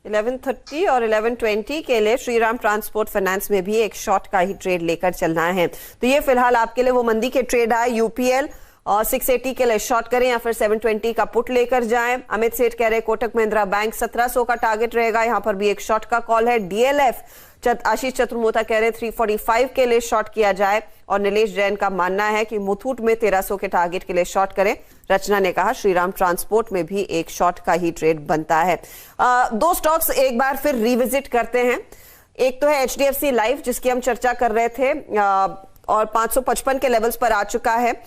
11:30 और 11:20 के लिए श्रीराम ट्रांसपोर्ट फाइनेंस में भी एक शॉर्ट का ही ट्रेड लेकर चलना है। तो ये फिलहाल आपके लिए वो मंदी के ट्रेड आए। यूपीएल 680 के लिए शॉर्ट करें या फिर 720 का पुट लेकर जाएं। अमित सेठ कह रहे कोटक महिंद्रा बैंक 1700 का टारगेट रहेगा, यहाँ पर भी एक शॉर्ट का कॉल है। डीएलएफ आशीष चतुर्मोता कह रहे 345 के लिए शॉर्ट किया जाए और नीलेश जैन का मानना है कि मुथूट में 1300 के टारगेट के लिए शॉर्ट करें। रचना ने कहा श्रीराम ट्रांसपोर्ट में भी एक शॉर्ट का ही ट्रेड बनता है। दो स्टॉक्स एक बार फिर रिविजिट करते हैं। एक तो है एचडीएफसी लाइफ जिसकी हम चर्चा कर रहे थे और 555 के लेवल्स पर आ चुका है।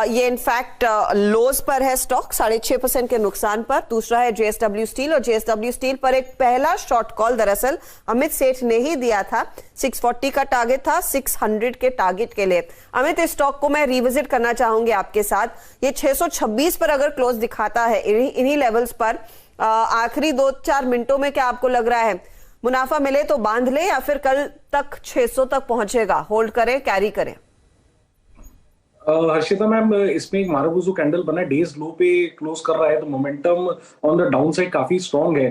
ये इनफैक्ट लोज पर है स्टॉक 6.5% के नुकसान पर। दूसरा है जेएसडब्ल्यू स्टील और जेएसडब्ल्यू स्टील पर एक पहला शॉर्ट कॉल दरअसल अमित सेठ ने ही दिया था। 640 का टारगेट था 600 के टारगेट के लिए। अमित, इस स्टॉक को मैं रिविजिट करना चाहूंगी आपके साथ। ये 626 पर अगर क्लोज दिखाता है इन्हीं लेवल्स पर आखिरी 2-4 मिनटों में, क्या आपको लग रहा है मुनाफा मिले तो बांध ले या फिर कल तक 600 तक पहुंचेगा? होल्ड करें, कैरी करें? हर्षिता मैम, इसमें एक मारुबुजू कैंडल बना है, डेज लो पे क्लोज कर रहा है, तो momentum on the down side काफी स्ट्रांग है।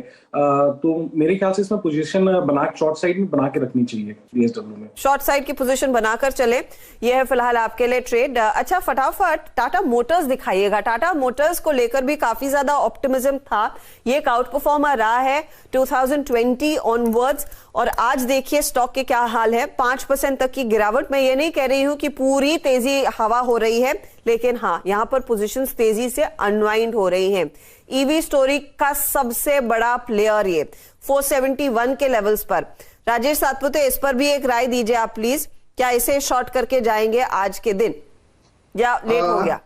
तो मेरे ख्याल से इसमें पोजीशन बना शॉर्ट साइड में बना के रखनी चाहिए। बीएसडब्ल्यू में शॉर्ट साइड की पोजीशन बनाकर चले, ये है फिलहाल आपके लिए ट्रेड। अच्छा, फटाफट टाटा मोटर्स दिखाइएगा। टाटा मोटर्स को लेकर भी काफी ज्यादा ऑप्टिमिज्म था। ये एक आउट परफॉर्मर रहा है 2020 ऑनवर्ड्स और आज देखिए स्टॉक के क्या हाल है। 5% तक की गिरावट। मैं ये नहीं कह रही हूं कि पूरी तेजी हवा हो रही है, लेकिन हाँ, यहां पर पोजीशंस तेजी से अनवाइंड हो रही हैं। ईवी स्टोरी का सबसे बड़ा प्लेयर ये 471 के लेवल्स पर। राजेश सातपुते, इस पर भी एक राय दीजिए आप प्लीज। क्या इसे शॉर्ट करके जाएंगे आज के दिन या लेट हो गया?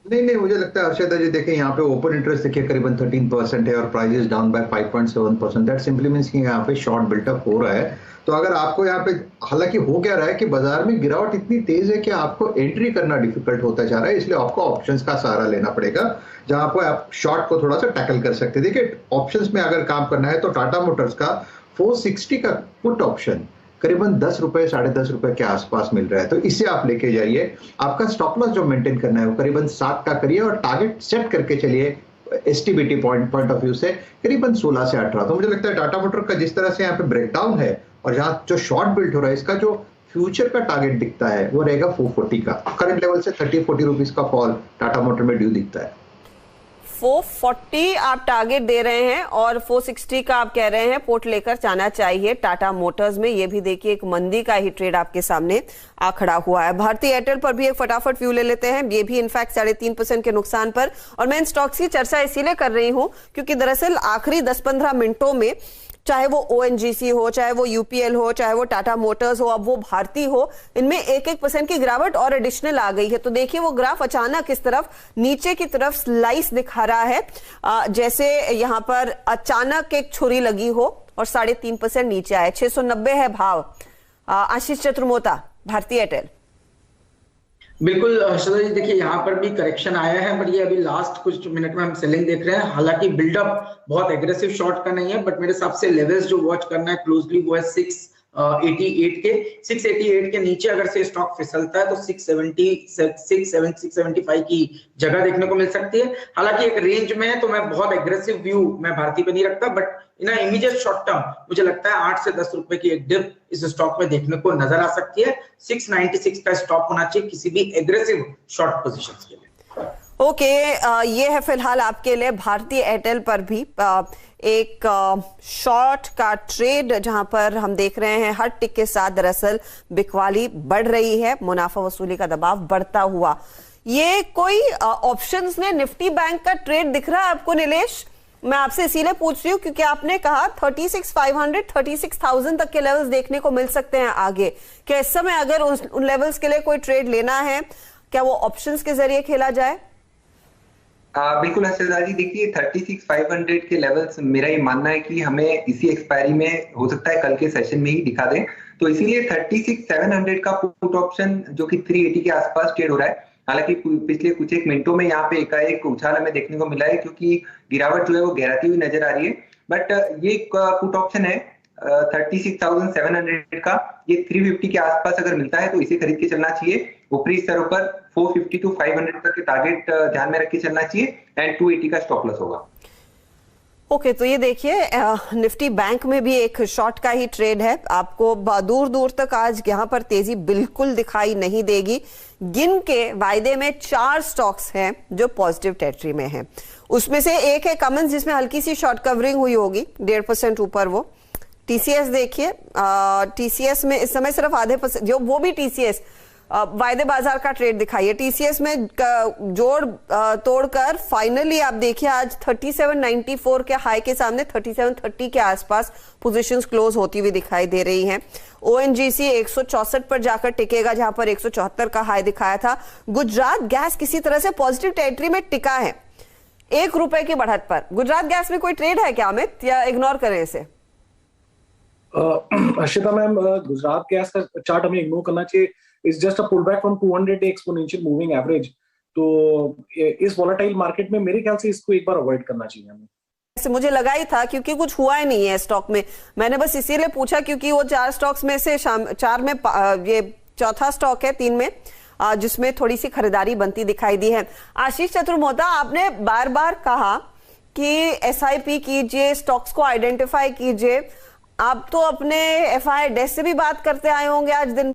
नहीं, मुझे लगता है हर्षिता जी, देखिए यहाँ पे ओपन इंटरेस्ट देखिए करीबन 13% है और price down by 5.7%। That simply means कि यहाँ पे शॉर्ट बिल्टअप हो रहा है। तो अगर आपको यहाँ पे, हालांकि हो क्या रहा है कि बाजार में गिरावट इतनी तेज है कि आपको एंट्री करना डिफिकल्ट होता जा रहा है, इसलिए आपको ऑप्शंस का सहारा लेना पड़ेगा जहां पर आप शॉर्ट को थोड़ा सा टैकल कर सकते हैं। देखिए ऑप्शंस में अगर काम करना है तो टाटा मोटर्स का 460 का पुट ऑप्शन करीबन 10 रुपए 10.5 रुपए के आसपास मिल रहा है, तो इसे आप लेके जाइए। आपका स्टॉप लॉस जो मेंटेन करना है वो करीबन 7 का करिए और टारगेट सेट करके चलिए एसटीबीटी पॉइंट ऑफ व्यू से करीबन 16 से 18। तो मुझे लगता है टाटा मोटर का जिस तरह से यहाँ पे ब्रेकडाउन है और यहाँ जो शॉर्ट बिल्ड हो रहा है, इसका जो फ्यूचर का टारगेट दिखता है वो रहेगा 440 का। करंट लेवल से 30-40 रुपीज का फॉल टाटा मोटर में ड्यू दिखता है। 440 आप टारगेट दे रहे हैं और 460 का आप कह रहे हैं पोर्ट लेकर जाना चाहिए टाटा मोटर्स में। ये भी देखिए एक मंदी का ही ट्रेड आपके सामने आ खड़ा हुआ है। भारतीय एयरटेल पर भी एक फटाफट व्यू ले लेते हैं। ये भी इनफैक्ट 3.5% के नुकसान पर। और मैं इन स्टॉक्स की चर्चा इसीलिए कर रही हूं क्योंकि दरअसल आखिरी 10-15 मिनटों में, चाहे वो ओएनजीसी हो, चाहे वो यूपीएल हो, चाहे वो टाटा मोटर्स हो, अब वो भारती हो, इनमें 1% की गिरावट और एडिशनल आ गई है। तो देखिए वो ग्राफ अचानक इस तरफ नीचे की तरफ स्लाइस दिखा रहा है, जैसे यहां पर अचानक एक छुरी लगी हो और 3.5% नीचे आए। 690 है भाव। आशीष चतुर्मोता, भारतीय एयरटेल। बिल्कुल हर्षदा जी, देखिए यहाँ पर भी करेक्शन आया है, बट ये अभी लास्ट कुछ मिनट में हम सेलिंग देख रहे हैं। हालांकि बिल्डअप बहुत एग्रेसिव शॉर्ट का नहीं है, बट मेरे हिसाब से लेवल्स जो वॉच करना है क्लोजली वो है 688 के। 688 के नीचे अगर से स्टॉक फिसलता है तो 675 की जगह देखने को मिल सकती है। हालांकि एक रेंज में है तो मैं बहुत एग्रेसिव व्यू मैं भारती पे नहीं रखता, but in immediate short term मुझे लगता है 8 से 10 रुपए की एक डिप इस स्टॉक में देखने को नजर आ सकती है। 696 का स्टॉप होना चाहिए किसी भी एग्रेसिव शॉर्ट पोजीशंस के लिए। ओके, ये है फिलहाल आपके लिए भारतीय एयरटेल पर भी एक शॉर्ट का ट्रेड, जहां पर हम देख रहे हैं हर टिक के साथ दरअसल बिकवाली बढ़ रही है, मुनाफा वसूली का दबाव बढ़ता हुआ। ये कोई ऑप्शंस में निफ्टी बैंक का ट्रेड दिख रहा है आपको नीलेश? मैं आपसे इसीलिए पूछ रही हूँ क्योंकि आपने कहा 36,500 36,000 तक के लेवल्स देखने को मिल सकते हैं आगे। क्या इस समय अगर उन लेवल्स के लिए कोई ट्रेड लेना है, क्या वो ऑप्शंस के जरिए खेला जाए? बिल्कुल हर्षदा जी, देखिए 36,500 के लेवल्स मेरा ये मानना है कि हमें इसी एक्सपायरी में हो सकता है कल के सेशन में ही दिखा दें, तो इसीलिए 36,700 का पुट ऑप्शन जो कि 380 के आसपास ट्रेड हो रहा है। हालांकि पिछले कुछ एक मिनटों में यहाँ पे एकाएक उछाल हमें देखने को मिला है क्योंकि गिरावट जो है वो गहराती हुई नजर आ रही है, बट ये पुट ऑप्शन है 36,700 का, ये 350 के आसपास अगर मिलता है तो इसे खरीद के चलना चाहिए। ऊपरी स्तरों पर 450 to 500 तक के टारगेट ध्यान में रख के चलना चाहिए एंड 280 का स्टॉप लॉस होगा। ओके, तो ये देखिए निफ्टी बैंक में भी एक शॉर्ट का ही ट्रेड है। आपको दूर दूर तक आज यहां पर तेजी बिल्कुल दिखाई नहीं देगी। गिन के वायदे में 4 स्टॉक्स हैं जो पॉजिटिव टेरिटरी में हैं। उसमें से एक है कमेंस, जिसमें हल्की सी शॉर्ट कवरिंग हुई होगी 1.5% ऊपर। वो टीसीएस देखिए, टीसीएस में इस समय सिर्फ आधे %, जो वो भी टीसीएस वायदे बाजार का ट्रेड दिखाइए। टीसीएस में जोड़ तोड़कर फाइनली आप देखिए आज 3794 के हाई के सामने 3730 के आसपास पोजीशंस क्लोज होती हुई दिखाई दे रही हैं। ओएनजीसी 164 पर जाकर टिकेगा, जहां पर 174 का हाई दिखाया था। गुजरात गैस किसी तरह से पॉजिटिव टेरिटरी में टिका है ₹1 की बढ़त पर। गुजरात गैस में कोई ट्रेड है क्या अमित, या इग्नोर करें इसे? अर्शिता मैम, गुजरात गैस का चार्ट हमें इग्नोर करना चाहिए। It's just a pull back from 200 exponential moving average. तो इस वॉलेटाइल मार्केट में मेरे ख्याल से इसको एक बार अवॉइड करना चाहिए हमें। ऐसे मुझे लगा ही था, क्योंकि कुछ हुआ ही नहीं है स्टॉक में। मैंने बस इसीलिए पूछा क्योंकि वो 4 स्टॉक्स में से 4 में ये चौथा स्टॉक है 3 में जिसमें थोड़ी सी खरीदारी बनती दिखाई दी है। आशीष चतुर्मोहता, आपने बार बार कहा कि एसआईपी कीजिए, स्टॉक्स को आइडेंटिफाई कीजिए। आप तो अपने एफआई डेस्क से भी बात करते आए होंगे आज दिन